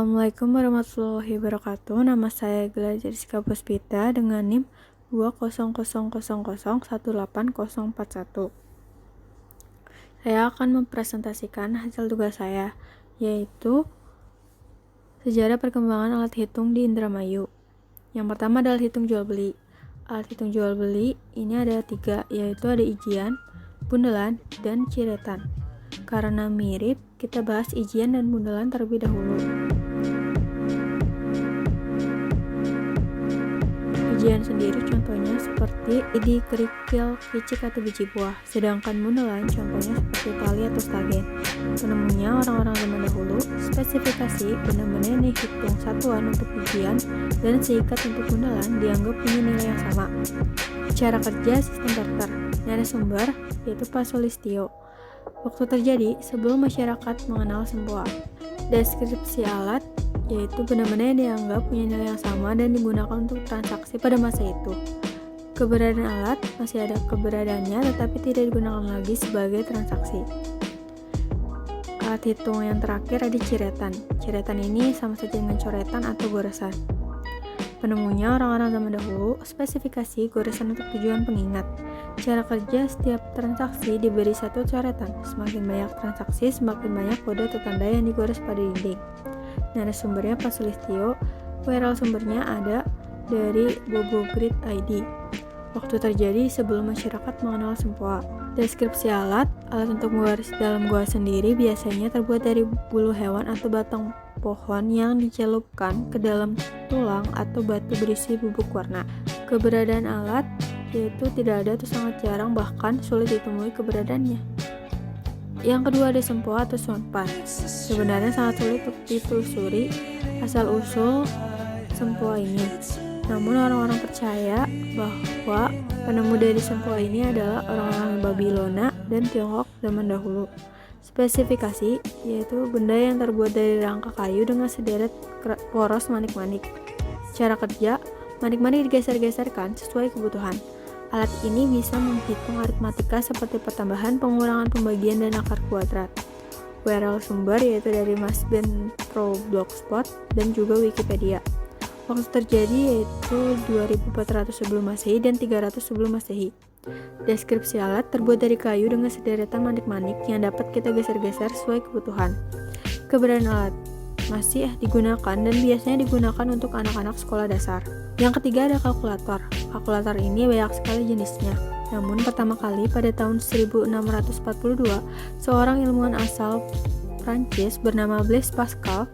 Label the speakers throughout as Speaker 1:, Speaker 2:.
Speaker 1: Assalamualaikum warahmatullahi wabarakatuh. Nama saya Gela Jessica Puspita dengan NIM 200001801. Saya akan mempresentasikan hasil tugas saya, yaitu sejarah perkembangan alat hitung di Indramayu. Yang pertama adalah hitung jual beli. Alat hitung jual beli ini ada 3, yaitu ada ijian, bundelan, dan ciretan. Karena mirip, kita bahas ijian dan bundelan terlebih dahulu. Ijian sendiri contohnya seperti idi, kerikil, picik atau biji buah. Sedangkan bundelan contohnya seperti tali atau stagen. Penemunya orang-orang zaman dahulu. Spesifikasi benda-benda yang dihitung satuan untuk ijian dan seikat untuk bundelan dianggap punya nilai yang sama. Cara kerja sistem barter. Narasumber yaitu Pak Solistio. Waktu terjadi sebelum masyarakat mengenal sempoa. Deskripsi alat yaitu benda-benda yang dianggap punya nilai yang sama dan digunakan untuk transaksi pada masa itu. Keberadaan alat masih ada keberadaannya tetapi tidak digunakan lagi sebagai transaksi. Alat hitung yang terakhir ada ciretan. Ciretan ini sama saja dengan coretan atau goresan. Penemunya orang-orang zaman dahulu. Spesifikasi goresan untuk tujuan pengingat. Cara kerja setiap transaksi diberi satu coretan. Semakin banyak transaksi, semakin banyak kode atau tanda yang digores pada dinding. Narasumbernya Pak Sulistyo. URL sumbernya ada dari Bobogrid ID. Waktu terjadi sebelum masyarakat mengenal sempoa. Deskripsi alat untuk menggaris dalam gua sendiri biasanya terbuat dari bulu hewan atau batang pohon yang dicelupkan ke dalam tulang atau batu berisi bubuk warna. Keberadaan alat yaitu tidak ada atau sangat jarang, bahkan sulit ditemui keberadaannya. Yang kedua ada sempoa atau sonpan. Sebenarnya sangat sulit untuk ditelusuri asal-usul sempoa ini. Namun orang-orang percaya bahwa penemu dari sempoa ini adalah orang-orang Babilonia dan Tiongkok zaman dahulu. Spesifikasi yaitu benda yang terbuat dari rangka kayu dengan sederet poros manik-manik. Cara kerja, manik-manik digeser-geserkan sesuai kebutuhan. Alat ini bisa menghitung aritmatika seperti pertambahan, pengurangan, pembagian, dan akar kuadrat. URL sumber yaitu dari Masben Pro Blogspot dan juga Wikipedia. Waktu terjadi yaitu 2400 sebelum Masehi dan 300 sebelum Masehi. Deskripsi alat terbuat dari kayu dengan sederetan manik-manik yang dapat kita geser-geser sesuai kebutuhan. Keberadaan alat masih digunakan dan biasanya digunakan untuk anak-anak sekolah dasar. Yang ketiga ada kalkulator. Kalkulator ini banyak sekali jenisnya. Namun pertama kali pada tahun 1642, seorang ilmuwan asal Prancis bernama Blaise Pascal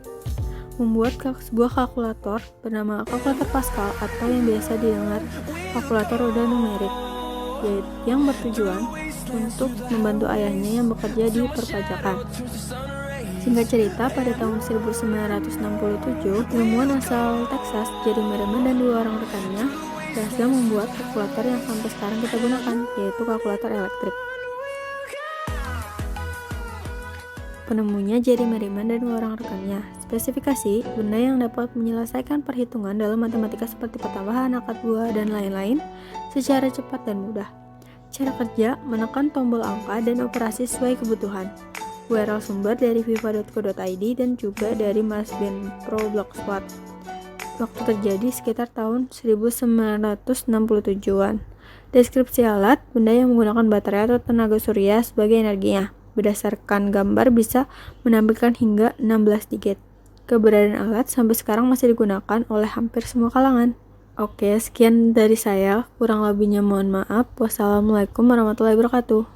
Speaker 1: membuat sebuah kalkulator bernama kalkulator Pascal atau yang biasa didengar kalkulator roda numerik, yang bertujuan untuk membantu ayahnya yang bekerja di perpajakan. Singkat cerita, pada tahun 1967, ilmuwan asal Texas, Jerry Merriman dan 2 orang rekannya berhasil membuat kalkulator yang sampai sekarang kita gunakan, yaitu kalkulator elektrik. Penemunya Jerry Merriman dan 2 orang rekannya. Spesifikasi, benda yang dapat menyelesaikan perhitungan dalam matematika seperti pertambahan, akar buah, dan lain-lain secara cepat dan mudah. Cara kerja, menekan tombol angka dan operasi sesuai kebutuhan. URL sumber dari viva.co.id dan juga dari Masben Pro Blogspot. Waktu terjadi sekitar tahun 1967-an. Deskripsi alat, benda yang menggunakan baterai atau tenaga surya sebagai energinya. Berdasarkan gambar bisa menampilkan hingga 16 digit. Keberadaan alat sampai sekarang masih digunakan oleh hampir semua kalangan. Oke, sekian dari saya. Kurang lebihnya mohon maaf. Wassalamualaikum warahmatullahi wabarakatuh.